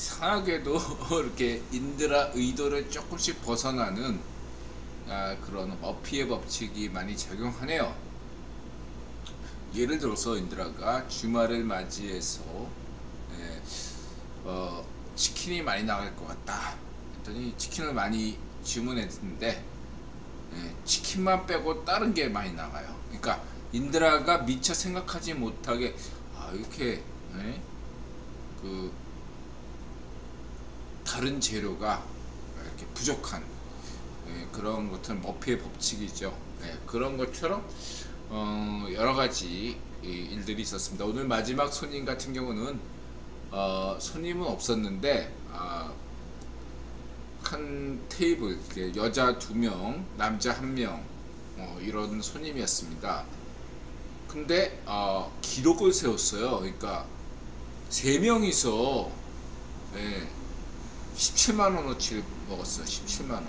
이상하게도 이렇게 인드라 의도를 조금씩 벗어나는 그런 어피의 법칙이 많이 작용하네요. 예를 들어서 인드라가 주말을 맞이해서 예, 치킨이 많이 나갈 것 같다 했더니 치킨을 많이 주문했는데 치킨만 빼고 다른 게 많이 나가요. 그러니까 인드라가 미처 생각하지 못하게 이렇게 그 다른 재료가 이렇게 부족한 그런 것은 머피의 법칙이죠. 그런 것처럼 여러 가지 일들이 있었습니다. 오늘 마지막 손님 같은 경우는 손님은 없었는데 한 테이블 여자 2명 남자 1명 이런 손님이었습니다. 근데 기록을 세웠어요. 그러니까 3명이서 17만원어치를 먹었어요. 17만원.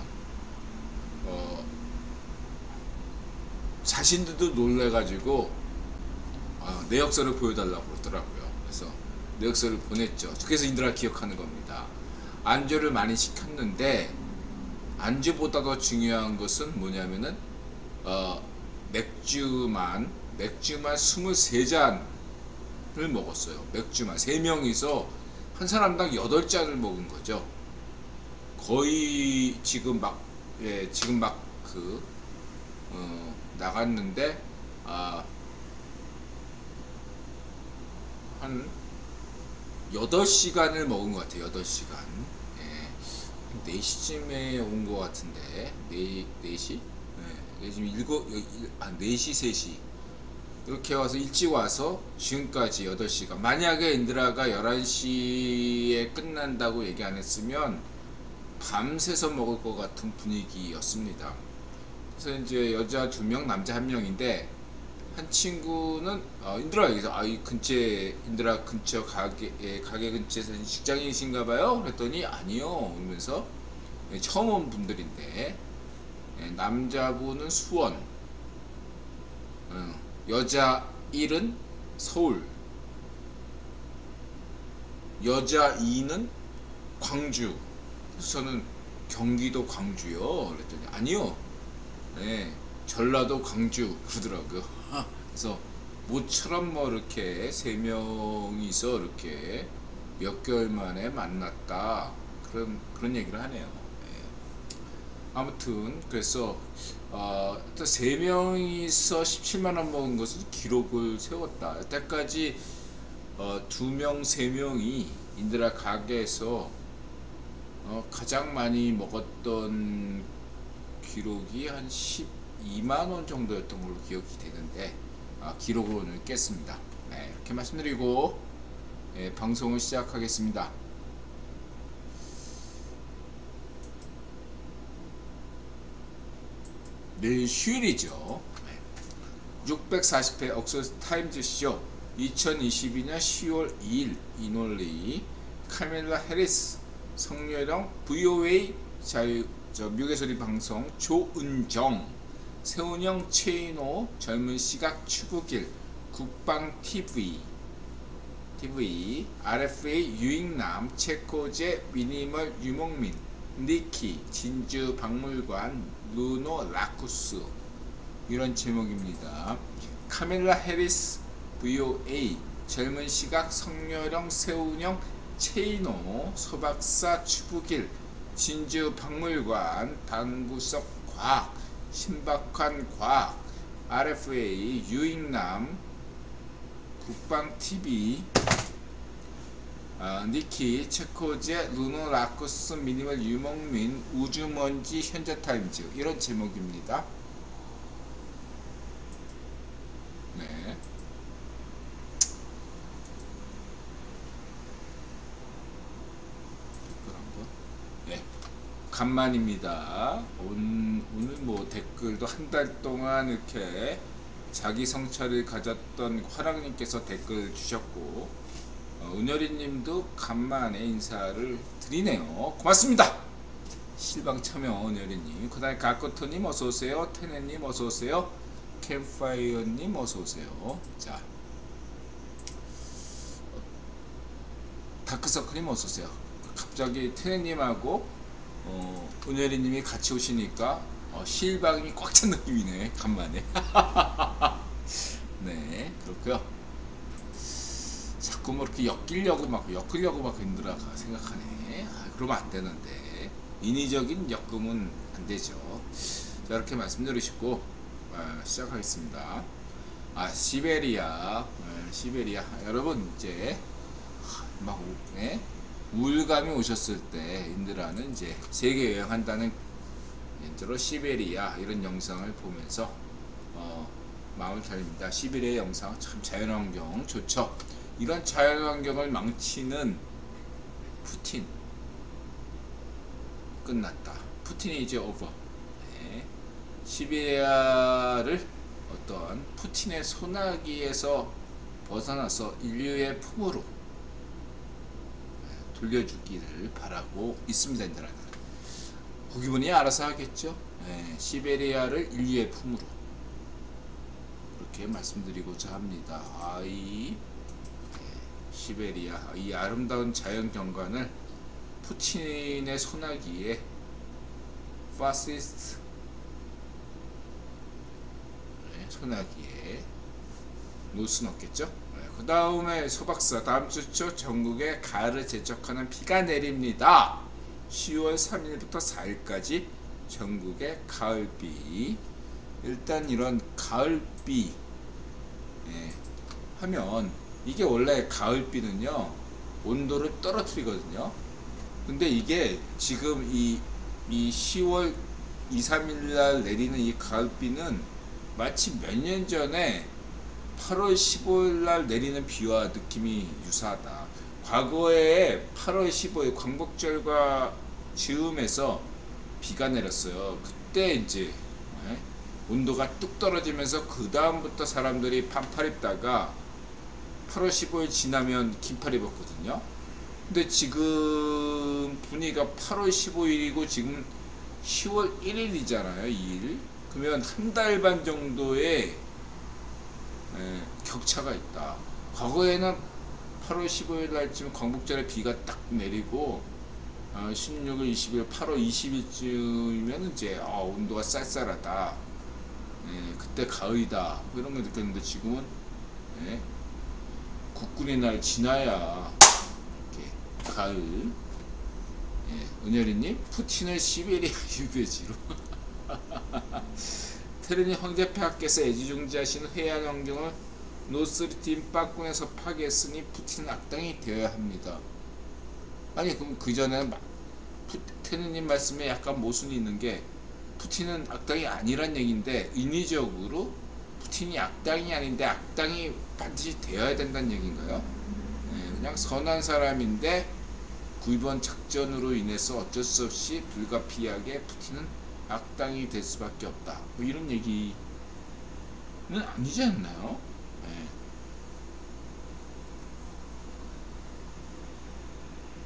자신들도 놀래가지고 내역서를 보여달라고 그러더라고요. 그래서 내역서를 보냈죠. 그래서 인드라 기억하는 겁니다. 안주를 많이 시켰는데 안주보다 더 중요한 것은 뭐냐면은 맥주만 23잔을 먹었어요. 맥주만 3명이서 한 사람당 8잔을 먹은 거죠. 거의 지금 막 나갔는데 한 8시간을 먹은 것 같아요. 8시간. 4시쯤에 온 것 같은데 4시? 지금 4시 3시 이렇게 와서 일찍 와서 지금까지 8시간. 만약에 인드라가 11시에 끝난다고 얘기 안 했으면 밤새서 먹을 것 같은 분위기였습니다. 그래서 이제 여자 2명 남자 1명인데 한 친구는 인드라 여기서 이 근처에 인드라 근처 가게 근처에서 직장인이신가봐요. 그랬더니 아니요 이러면서 처음 온 분들인데 남자분은 수원, 여자 1은 서울, 여자 2는 광주. 그래서 저는 경기도 광주요 그랬더니 아니요 전라도 광주 그러더라고요. 그래서 모처럼 이렇게 3명이서 이렇게 몇 개월 만에 만났다 그런 얘기를 하네요. 아무튼 그래서 또 3명이서 17만원 먹은 것은 기록을 세웠다. 여태까지 2명 3명이 인드라 가게에서 가장 많이 먹었던 기록이 한 12만원 정도였던 걸로 기억이 되는데 기록을 오늘 깼습니다. 이렇게 말씀드리고 방송을 시작하겠습니다. 내일 휴일이죠. 640회 옥서스 타임즈 쇼 2022년 10월 2일 이놀리 카밀라 해리스 성렬형 VOA 미국의 방송 조은정 세훈형 최인호 젊은 시각 추구길 국방TV RFA 유익남 체코제 미니멀 유목민 니키 진주 박물관 루노 라쿠스 이런 제목입니다. 카밀라 해리스 VOA 젊은 시각 성렬형 세훈형 최인호 소박사 추구길 진주 박물관 방구석 과학 신박한 과학 RFA 유익남 국방TV 니키 체코제 루노 라쿠스 미니멀 유목민 우주먼지 현자타임즈 이런 제목입니다. 간만입니다. 오늘 뭐 댓글도 한 달 동안 이렇게 자기 성찰을 가졌던 화랑님께서 댓글 주셨고 은열이님도 간만에 인사를 드리네요. 고맙습니다. 실방 참여 은열이님, 그 다음에 가코토님 어서오세요. 테네님 어서오세요. 캠파이어님 어서오세요. 자, 다크서클님 어서오세요. 갑자기 테네님하고 은혜리님이 같이 오시니까 실방이 꽉 찬 느낌이네 간만에. 네, 그렇고요. 자꾸 뭐 이렇게 엮으려고 막 힘들어가 생각하네. 그러면 안 되는데 인위적인 엮음은 안 되죠. 자, 이렇게 말씀드리시고 시작하겠습니다. 시베리아, 시베리아. 여러분 이제 막 우울감이 오셨을 때 인드라는 이제 세계 여행한다는 예를 시베리아 이런 영상을 보면서 마음을 달립니다. 시베리아 영상 참 자연환경 좋죠. 이런 자연환경을 망치는 푸틴 끝났다. 푸틴이 이제 오버. 네. 시베리아를 어떤 푸틴의 소나기에서 벗어나서 인류의 품으로 돌려주기를 바라고 있습니다. 인드라는 국기분이 알아서 하겠죠. 네. 시베리아를 인류의 품으로 그렇게 말씀드리고자 합니다. 시베리아 이 아름다운 자연 경관을 푸틴의 소나기에 파시스트 소나기에 놓을 수는 없겠죠. 그 다음에 소박사 다음 주초 전국에 가을을 재촉하는 비가 내립니다. 10월 3일부터 4일까지 전국에 가을비. 일단 이런 가을비 하면 이게 원래 가을비는요 온도를 떨어뜨리거든요. 근데 이게 지금 이 10월 2, 3일날 내리는 이 가을비는 마치 몇 년 전에 8월 15일날 내리는 비와 느낌이 유사하다. 과거에 8월 15일 광복절과 즈음에서 비가 내렸어요. 그때 이제 온도가 뚝 떨어지면서 그 다음부터 사람들이 반팔 입다가 8월 15일 지나면 긴팔 입었거든요. 근데 지금 분위기가 8월 15일이고 지금 10월 1일이잖아요. 2일. 그러면 한 달 반 정도의 격차가 있다. 과거에는 8월 15일 날쯤 광복절에 비가 딱 내리고 16일, 20일, 8월 20일쯤이면 이제 온도가 쌀쌀하다. 그때 가을이다. 뭐 이런 걸 느꼈는데 지금은 국군의 날 지나야 이렇게 가을. 은열이님 푸틴을 시베리아 유배지로. 테르니 황제폐하께서 애지중지하시는 해안 환경을 노스리틴 빠꾼에서 파괴했으니 푸틴은 악당이 되어야 합니다. 아니 그럼 그 전에 테르님 말씀에 약간 모순이 있는 게 푸틴은 악당이 아니란 얘기인데 인위적으로 푸틴이 악당이 아닌데 악당이 반드시 되어야 된다는 얘기인가요? 그냥 선한 사람인데 구이번 작전으로 인해서 어쩔 수 없이 불가피하게 푸틴은 악당이 될 수밖에 없다. 뭐 이런 얘기는 아니지 않나요?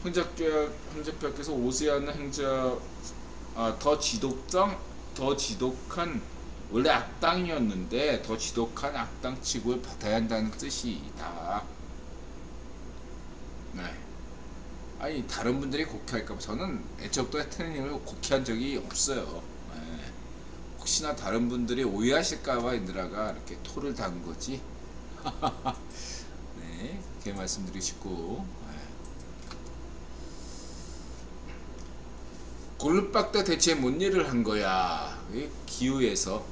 황제폐하께서 오세아나 행자 더 지독한 원래 악당이었는데 더 지독한 악당 취급을 받아야 한다는 뜻이다. 아니 다른 분들이 곡해할까봐 저는 애초부터 테네님을 곡해한 적이 없어요. 혹시나 다른 분들이 오해하실까봐 인드라가 이렇게 토를 단 거지. 네, 이렇게 말씀드리시고 골룸박 때 대체 뭔 일을 한 거야? 기후에서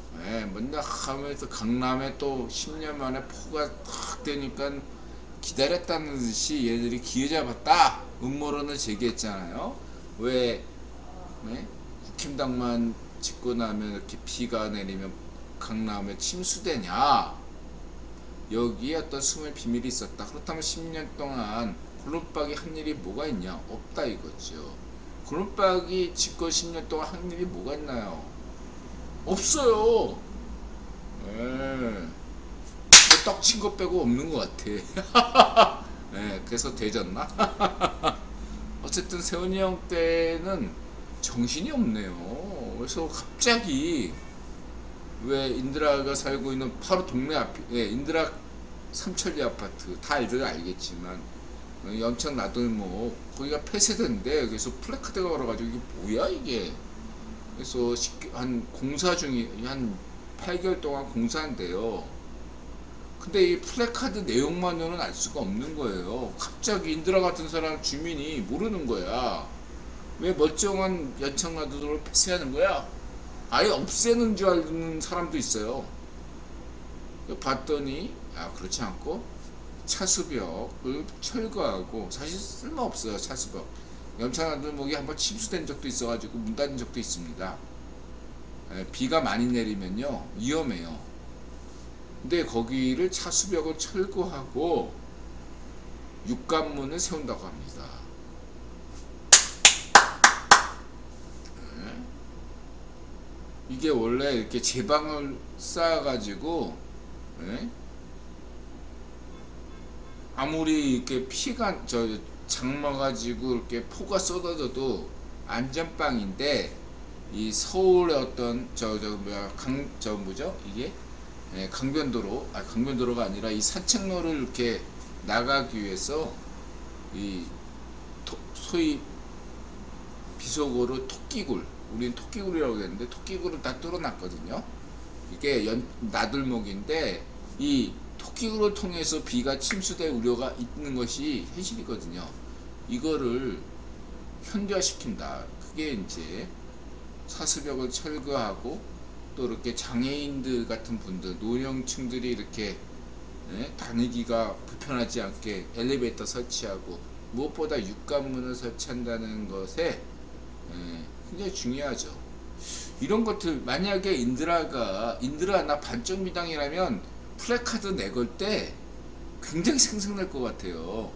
맨날 하면서 강남에 또 10년 만에 폭우가 탁 되니까 기다렸다는 듯이 얘들이 기회 잡았다 음모론을 제기했잖아요. 왜 국힘당만 짓고 나면 이렇게 비가 내리면 강남에 침수되냐? 여기에 어떤 숨을 비밀이 있었다. 그렇다면 10년 동안 골룸박이 한 일이 뭐가 있냐? 없다 이거죠. 골룸박이 짓고 10년 동안 한 일이 뭐가 있나요? 없어요. 떡친 것 빼고 없는 것 같아. 그래서 되졌나? 어쨌든 세훈이 형 때는 정신이 없네요. 그래서 갑자기 왜 인드라가 살고 있는 바로 동네 앞에 인드라 삼천리 아파트 다 알겠지만 염천 나들목 거기가 폐쇄된대. 그래서 플래카드가 걸어가지고 이게 뭐야 이게. 그래서 한 공사 중이 한 8개월 동안 공사한대요. 근데 이 플래카드 내용만으로는 알 수가 없는 거예요. 갑자기 인드라 같은 사람 주민이 모르는 거야. 왜 멀쩡한 연천나들목을 폐쇄하는 거야? 아예 없애는 줄 아는 사람도 있어요. 봤더니 그렇지 않고 차수벽을 철거하고, 사실 쓸모없어요 차수벽. 염천나들목이 한번 침수된 적도 있어가지고 문 닫은 적도 있습니다. 비가 많이 내리면요 위험해요. 근데 거기를 차수벽을 철거하고 육관문을 세운다고 합니다. 이게 원래 이렇게 제방을 쌓아가지고 아무리 이렇게 피가 장마가지고 이렇게 포가 쏟아져도 안전빵인데, 이 서울의 어떤 뭐죠 이게 강변도로가 아니라 이 산책로를 이렇게 나가기 위해서 이 소위 비속어로 토끼굴, 우리는 토끼굴이라고 했는데 토끼굴을 다 뚫어놨거든요. 이게 나들목인데 이 토끼굴을 통해서 비가 침수될 우려가 있는 것이 현실이거든요. 이거를 현대화시킨다. 그게 이제 사수벽을 철거하고, 또 이렇게 장애인들 같은 분들, 노령층들이 이렇게 다니기가 불편하지 않게 엘리베이터 설치하고, 무엇보다 육관문을 설치한다는 것에 굉장히 중요하죠. 이런 것들 만약에 인드라 나 반쪽 미당이라면 플래카드 내걸 때 굉장히 생생날 것 같아요.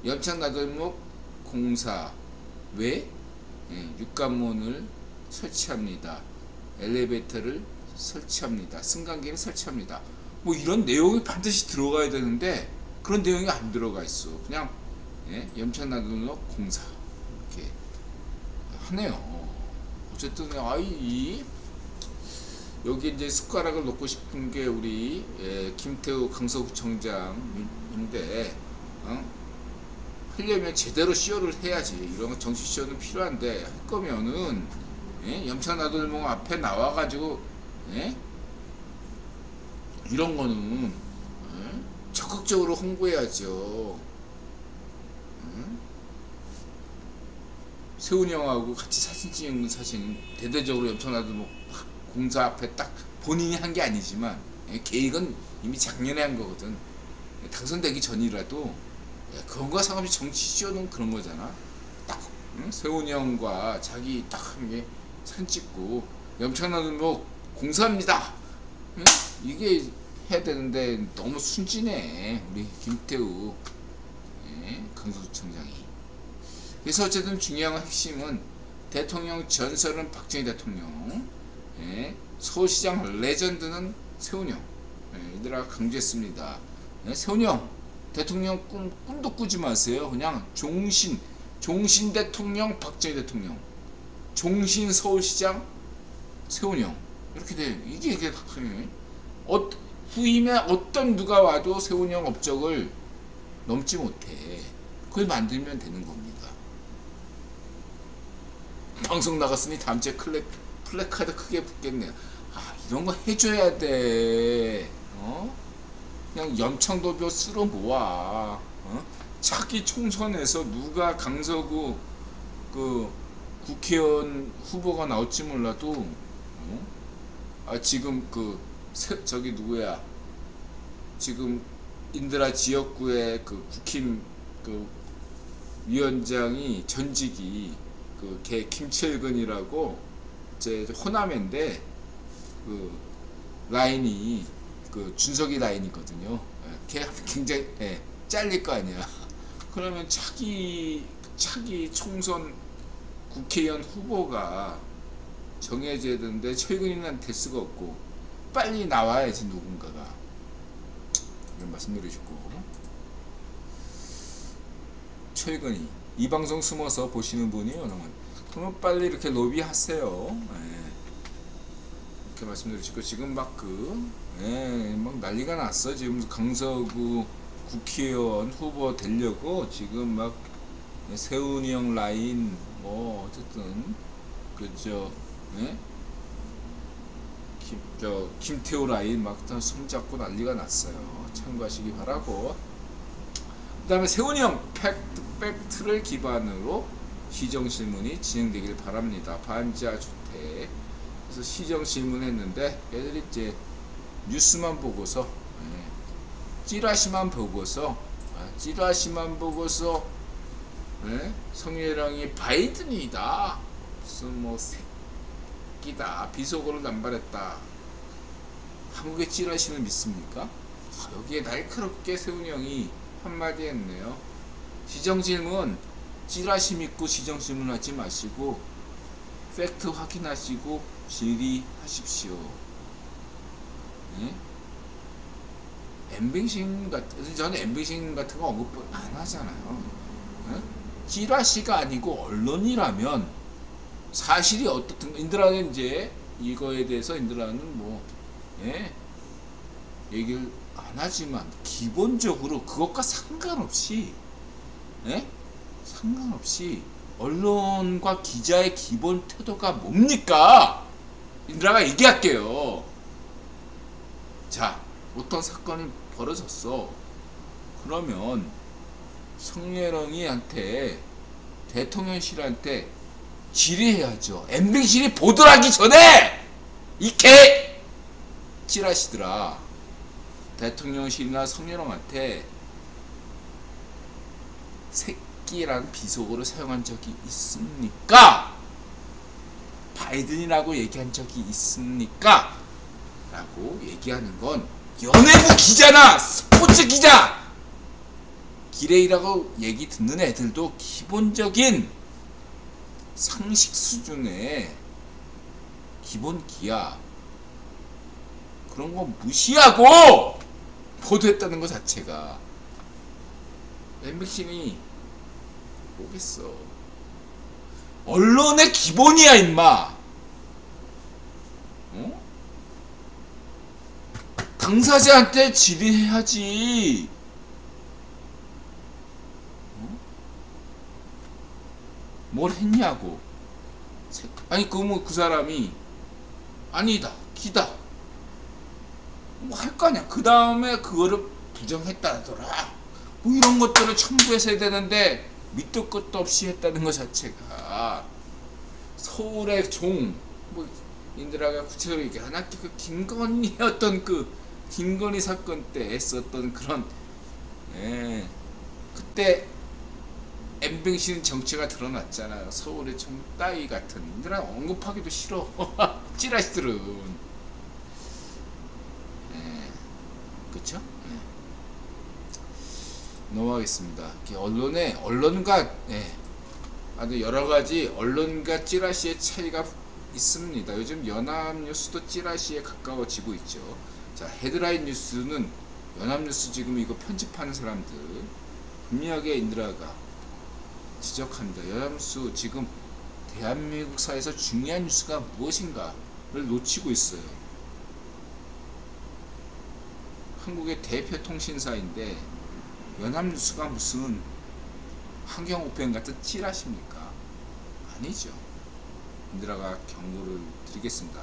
염천나들목 공사 왜 육관문을 설치합니다. 엘리베이터를 설치합니다. 승강기를 설치합니다. 뭐 이런 내용이 반드시 들어가야 되는데 그런 내용이 안 들어가 있어. 그냥 염천나들목 공사 이렇게 하네요. 어쨌든 여기 이제 숟가락을 놓고 싶은 게 우리 김태우 강서구청장인데, 하려면 제대로 시효를 해야지. 이런 거 정치 시효는 필요한데, 할 거면은 염천나들목 앞에 나와가지고 이런 거는 적극적으로 홍보해야죠. 세훈이 형하고 같이 사진 찍는 사진, 대대적으로 염천나들목 공사 앞에 딱 본인이 한 게 아니지만 계획은 이미 작년에 한 거거든. 당선되기 전이라도 그런 거와 상관없이 정치 시효는 그런 거잖아. 딱 세훈이 형과 자기 딱 한 게 사진 찍고 염천나들목 공사합니다. 이게 해야 되는데 너무 순진해 우리 김태우 강서구청장이. 그래서 어쨌든 중요한 핵심은 대통령 전설은 박정희 대통령, 서울시장 레전드는 세훈이 형, 이들아 강조했습니다. 세훈이 형 대통령 꿈도 꾸지 마세요. 그냥 종신 대통령 박정희 대통령, 종신 서울시장 세훈이 형, 이렇게 돼. 이게 후임에 어떤 누가 와도 세훈이 형 업적을 넘지 못해. 그걸 만들면 되는 겁니다. 방송 나갔으니 다음 주에 플래카드 크게 붙겠네요. 이런 거 해줘야 돼. 그냥 염창도표 쓸어 모아. 차기 총선에서 누가 강서구 그 국회의원 후보가 나올지 몰라도 지금 저기 누구야? 지금 인드라 지역구의 그 국힘 그 위원장이 전직이 걔 김철근이라고 제 호남인데 그 라인이 그 준석이 라인이거든요. 걔 굉장히 잘릴 거 아니야. 그러면 차기 총선 국회의원 후보가 정해져야 되는데 철근이는 될 수가 없고 빨리 나와야지 누군가가. 이런 말씀드리고 싶고, 철근이 이 방송 숨어서 보시는 분이요, 그러면 빨리 이렇게 로비하세요. 이렇게 말씀드리고 싶고, 지금 막 난리가 났어. 지금 강서구 국회의원 후보 되려고 지금 막 세훈이 형 라인 뭐 어쨌든 그저 예? 김태호 라인 막 다 손잡고 난리가 났어요. 참고하시기 바라고. 그 다음에 세훈이 형 팩트를 기반으로 시정질문이 진행되길 바랍니다. 반지하 주택. 그래서 시정질문했는데 애들이 이제 뉴스만 보고서 찌라시만 보고서 성희랑이 바이든이다 무슨 뭐 새끼다 비속어를 남발했다. 한국의 찌라시는 믿습니까? 여기에 날카롭게 세훈이 형이 한마디 했네요. 시정질문 찌라시 믿고 시정질문 하지 마시고 팩트 확인하시고 질의하십시오. 예? 엠빙신 같은, 저는 엠빙신 같은 거 언급 안 하잖아요. 예? 찌라시가 아니고 언론이라면 사실이 어떻든 인드라는 이제 이거에 대해서 인드라는 뭐 얘기를 안 하지만 기본적으로 그것과 상관없이 상관없이 언론과 기자의 기본 태도가 뭡니까? 인드라가 얘기할게요. 자, 어떤 사건이 벌어졌어. 그러면 성희롱이한테 대통령실한테 질의해야죠. MBC이 보도를 하기 전에 이 개 찌라시더라. 대통령실이나 성희롱한테 새끼라는 비속어를 사용한 적이 있습니까? 바이든이라고 얘기한 적이 있습니까? 라고 얘기하는 건 연예부 기자나 스포츠 기자 기레이라고 얘기 듣는 애들도 기본적인 상식 수준의 기본 기야 그런 거 무시하고 보도했다는 것 자체가 MBC니 뭐겠어. 언론의 기본이야 임마. 어? 당사자한테 질의해야지. 어? 뭘 했냐고. 아니 그 사람이 아니다 기다 뭐 할 거 아니야. 그 다음에 그거를 부정했다더라. 뭐 이런 것들을 첨부해서 해야 되는데 밑도 끝도 없이 했다는 것 자체가 서울의 종 뭐 인드라가 구체적으로 얘기하나 그 김건희 어떤 그 김건희 사건 때 했었던 그런 그때 엠뱅신 정체가 드러났잖아요. 서울의 종 따위 같은 인드라 언급하기도 싫어. 찌라시들은 그쵸? 넘어가겠습니다. 언론과 아주 여러가지 언론과 찌라시의 차이가 있습니다. 요즘 연합뉴스도 찌라시에 가까워지고 있죠. 자, 헤드라인 뉴스는 연합뉴스 지금 이거 편집하는 사람들 분명하게 인드라가 지적합니다. 연합뉴스 지금 대한민국 사회에서 중요한 뉴스가 무엇인가를 놓치고 있어요. 한국의 대표 통신사인데 연합뉴스가 무슨 환경오펜 같은 찌라시입니까? 아니죠. 인드라가 경고를 드리겠습니다.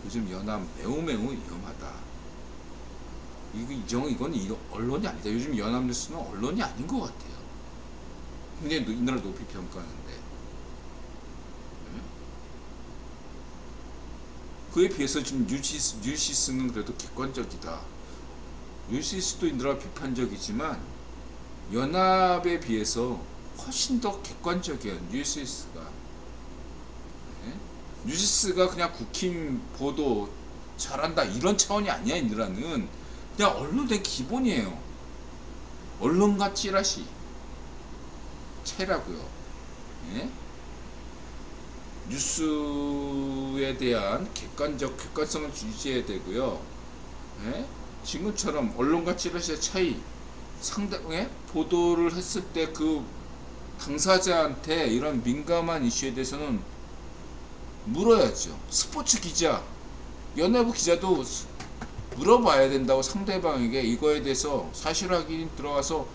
요즘 연합 매우 위험하다. 이건 언론이 아니다. 요즘 연합뉴스는 언론이 아닌 것 같아요. 굉장히 인드라 높이 평가하는데 그에 비해서 지금 뉴시스는 그래도 객관적이다. 뉴시스도 인드라 비판적이지만 연합에 비해서 훨씬 더 객관적이야. 뉴시스가 뉴시스가 그냥 국힘 보도 잘한다 이런 차원이 아니야. 인드라는 그냥 언론의 기본이에요. 언론과 찌라시 차이라고요. 뉴스에 대한 객관성을 유지해야 되고요. 지금처럼 언론과 찌라시의 차이 상당히 보도를 했을 때 그 당사자한테 이런 민감한 이슈에 대해서는 물어야죠. 스포츠 기자, 연예부 기자도 물어봐야 된다고, 상대방에게 이거에 대해서 사실 확인 들어가서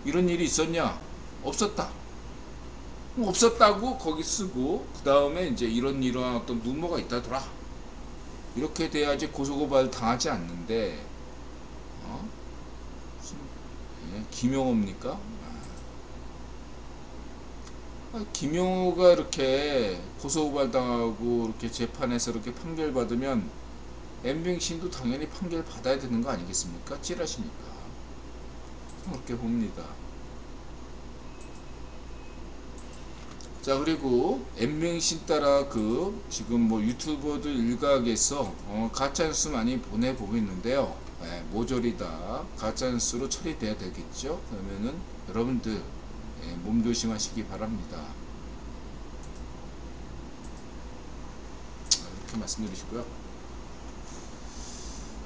이런 일이 있었냐? 없었다. 없었다고 거기 쓰고, 그 다음에 이제 이러한 어떤 루머가 있다더라, 이렇게 돼야지 고소고발 당하지 않는데, 무슨 김용호입니까? 김용호가 이렇게 고소고발 당하고 이렇게 재판에서 이렇게 판결 받으면 엠뱅신도 당연히 판결 받아야 되는 거 아니겠습니까? 찌라시니까. 그렇게 봅니다. 자, 그리고 엠뱅신 따라 지금 뭐 유튜버들 일각에서 가짜뉴스 많이 보내보고 있는데요. 모조리다 가짜뉴스로 처리돼야 되겠죠. 그러면은 여러분들 몸조심하시기 바랍니다. 이렇게 말씀드리시고요.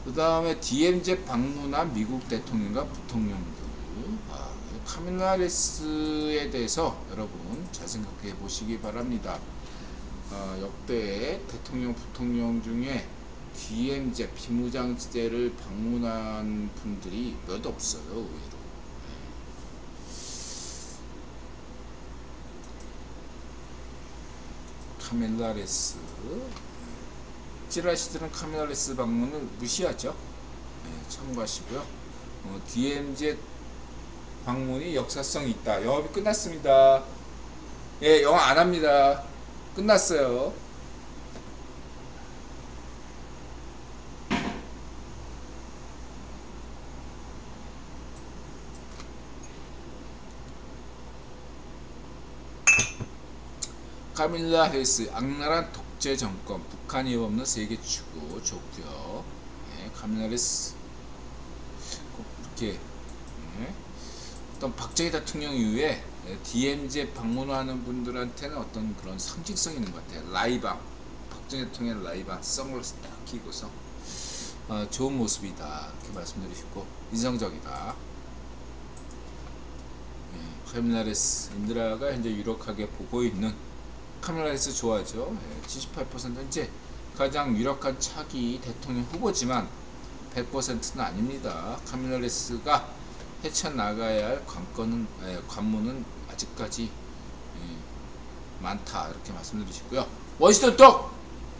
그 다음에 DMZ 방문한 미국 대통령과 부통령들, 카밀라 해리스에 대해서 여러분 잘 생각해 보시기 바랍니다. 역대 대통령, 부통령 중에 DMZ 비무장지대를 방문한 분들이 몇 없어요, 의외로. 카밀라 해리스, 찌라시들은 카밀라 해리스 방문을 무시하죠. 참고하시고요. DMZ 방문이 역사성이 있다. 영업이 끝났습니다. 영업 안 합니다. 끝났어요. 카밀라 해리스, 악랄한 독재 정권, 북한이 없는 세계 추구 좋고요. 카밀라 해리스 이렇게 어떤 박정희 대통령 이후에 DMZ 방문하는 분들한테는 어떤 그런 상징성이 있는 것 같아요. 라이방, 박정희 대통령의 라이방 선글라스 딱 끼고서 좋은 모습이다, 이렇게 말씀드리시고, 인상적이다. 카밀라 해리스, 인드라가 현재 유력하게 보고 있는, 카밀라 해리스 좋아하죠. 78% 이제 가장 유력한 차기 대통령 후보지만 100%는 아닙니다. 카밀라 해리스가 헤쳐나가야 할 관문은 아직까지 많다, 이렇게 말씀드리시고요. 워싱턴 톡!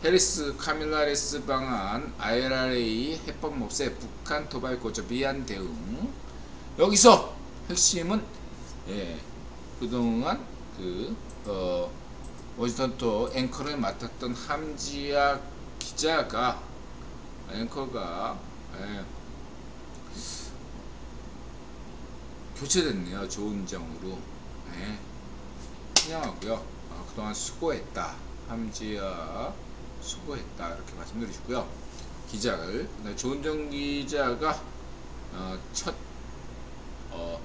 해리스, 카밀라 해리스 방한 IRA 해법 몹세, 북한 도발 고조 비안 대응. 여기서 핵심은 그동안 워싱턴 톡 앵커를 맡았던 함지아 기자가, 앵커가 교체됐네요. 조은정으로. 환영하고요. 그동안 수고했다, 함지아 수고했다, 이렇게 말씀드리시고요. 기자를, 조은정 기자가 첫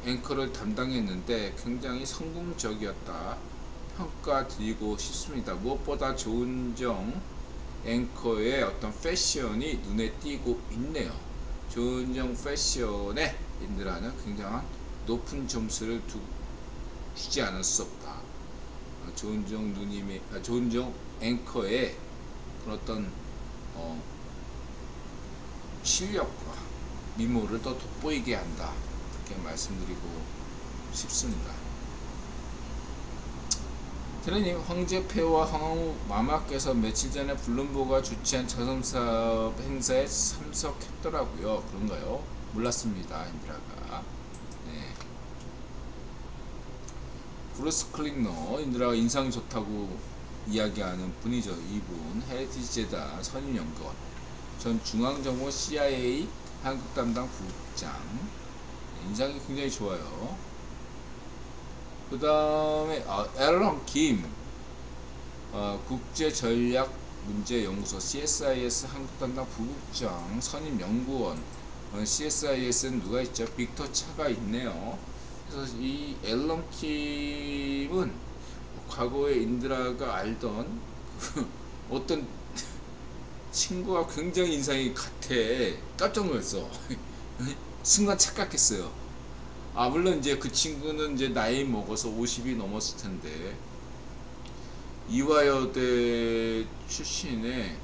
앵커를 담당했는데 굉장히 성공적이었다, 평가드리고 싶습니다. 무엇보다 조은정 앵커의 어떤 패션이 눈에 띄고 있네요. 조은정 패션에 인드라는 굉장한 높은 점수를 주지 않을 수 없다. 조은정 누님의, 조은정 앵커의 그런 어떤 실력과 미모를 더 돋보이게 한다, 이렇게 말씀드리고 싶습니다. 테레님, 황제폐와 황후 마마께서 며칠 전에 블룸버그가 주최한 자선사업 행사에 참석했더라고요. 그런가요? 몰랐습니다, 인드라가. 브루스 클링너, 인드라가 인상이 좋다고 이야기하는 분이죠. 이분 헤리티지 재단 선임연구원, 전 중앙정보 CIA 한국 담당 부국장, 인상이 굉장히 좋아요. 그 다음에 앨런 김, 국제전략문제연구소 CSIS 한국 담당 부국장 선임연구원. CSIS는 누가 있죠? 빅터 차가 있네요. 그래서 이 앨런 킴은 과거에 인드라가 알던 어떤 친구가 굉장히 인상이 같아. 깜짝 놀랐어. 순간 착각했어요. 물론 이제 그 친구는 이제 나이 먹어서 50이 넘었을 텐데, 이화여대 출신의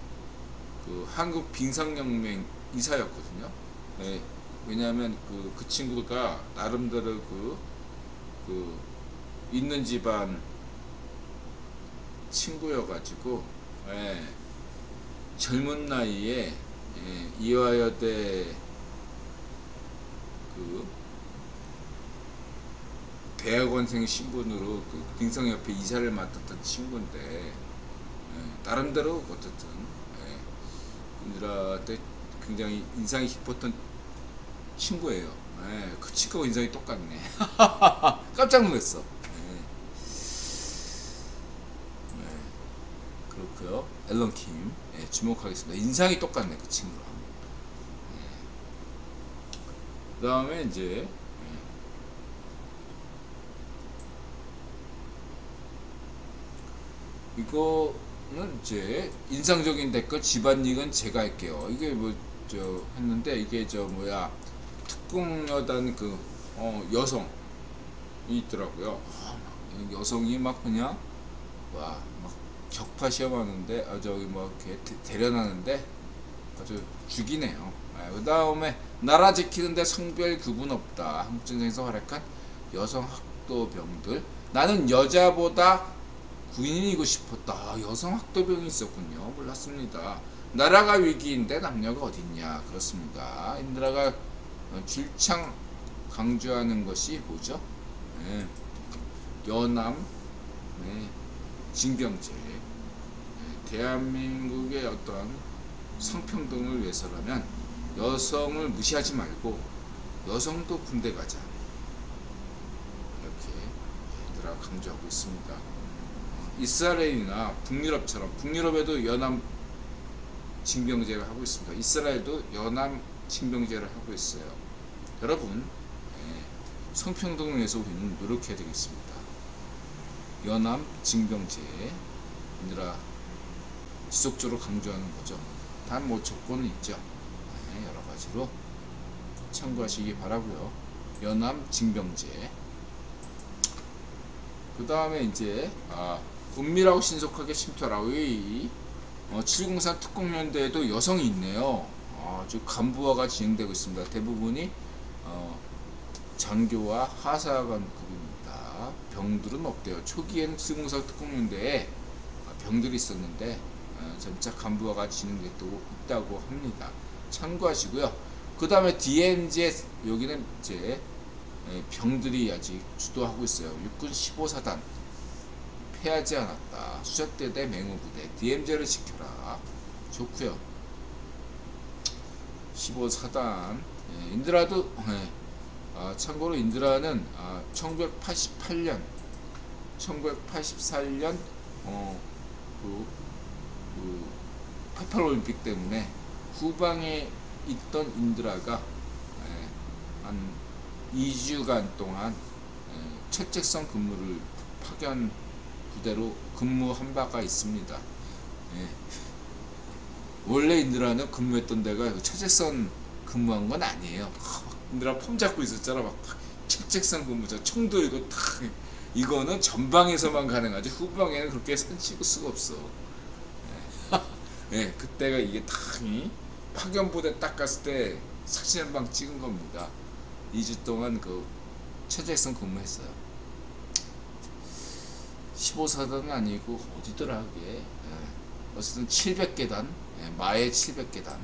한국 빙상연맹 이사였거든요. 예, 왜냐하면 그 친구가 나름대로 그 있는 집안 친구여가지고, 예, 젊은 나이에, 예, 이화여대 그 대학원생 신분으로 그 빙성협회 이사를 맡았던 친구인데, 예, 나름대로 어쨌든, 예, 인들한테 굉장히 인상이 깊었던 친구예요. 예, 그 친구가 인상이 똑같네. 깜짝 놀랐어. 예, 예, 그렇고요. 앨런 킴, 예, 주목하겠습니다. 인상이 똑같네, 그 친구랑. 그 다음에 이제, 이거는 이제 인상적인 댓글 집안일은 제가 할게요. 이게 뭐 저 했는데, 이게 저 뭐야, 특공여단 그 여성이 있더라고요. 여성이 막 그냥 와 막 격파 시험하는데, 저기 뭐 이렇게 대련하는데 아주 죽이네요. 그 다음에 나라 지키는데 성별 구분 없다. 한국전쟁에서 활약한 여성 학도병들. 나는 여자보다 군인이고 싶었다. 여성 학도병이 있었군요. 몰랐습니다. 나라가 위기인데 남녀가 어딨냐. 그렇습니다. 인드라가 줄창 강조하는 것이 뭐죠? 네. 여남, 네. 징병제. 네. 대한민국의 어떤 성평등을 위해서라면 여성을 무시하지 말고 여성도 군대 가자. 이렇게 인드라가 강조하고 있습니다. 이스라엘이나 북유럽처럼, 북유럽에도 연합 징병제를 하고 있습니다. 이스라엘도 연합 징병제를 하고 있어요. 여러분, 성평등을 위해서 우리는 노력해야 되겠습니다. 연합 징병제, 아니라 지속적으로 강조하는 거죠. 단 뭐 조건은 있죠. 여러 가지로 참고하시기 바라고요. 연합 징병제. 그 다음에 이제 은밀하고 신속하게 침투하라. 이 703 특공연대에도 여성이 있네요. 아주 간부화가 진행되고 있습니다. 대부분이 장교와 하사관급입니다. 병들은 없대요. 초기에는 704 특공연대에 병들이 있었는데 점차 간부화가 진행되고 있다고 합니다. 참고하시고요. 그 다음에 DMZ, 여기는 이제 병들이 아직 주도하고 있어요. 육군 15사단 패하지 않았다. 수색대대 맹우부대 DMZ를 지켜라. 좋고요. 15사단, 인드라도, 참고로 인드라는 1984년 그 88 올림픽 때문에 후방에 있던 인드라가 한 2주간 동안 채책선 근무를 파견 부대로 근무한 바가 있습니다. 원래 인드라는 근무했던 데가 채책선 근무한 건 아니에요. 인드라 폼 잡고 있었잖아. 막 채책선 근무자 총 들고 탁. 이거는 전방에서만 가능하지 후방에는 그렇게 선 찍을 수가 없어. 그때가 이게 탁 파견 부대 딱 갔을 때 사진 한 방 찍은 겁니다. 2주 동안 그 채책선 근무했어요. 15사단은 아니고 어디더라 그게. 어쨌든 700계단, 마의 700계단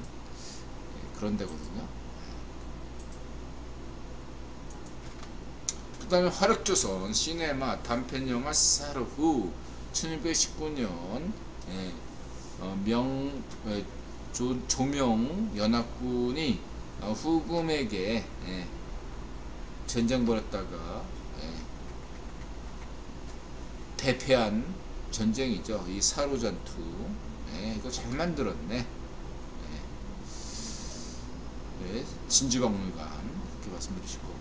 그런 데거든요. 그 다음에 화력조선 시네마 단편영화 사르후 1919년 조명 연합군이 후금에게 전쟁 벌였다가 대패한 전쟁이죠. 이 사루 전투. 이거 잘 만들었네. 진주박물관 이렇게 말씀드리시고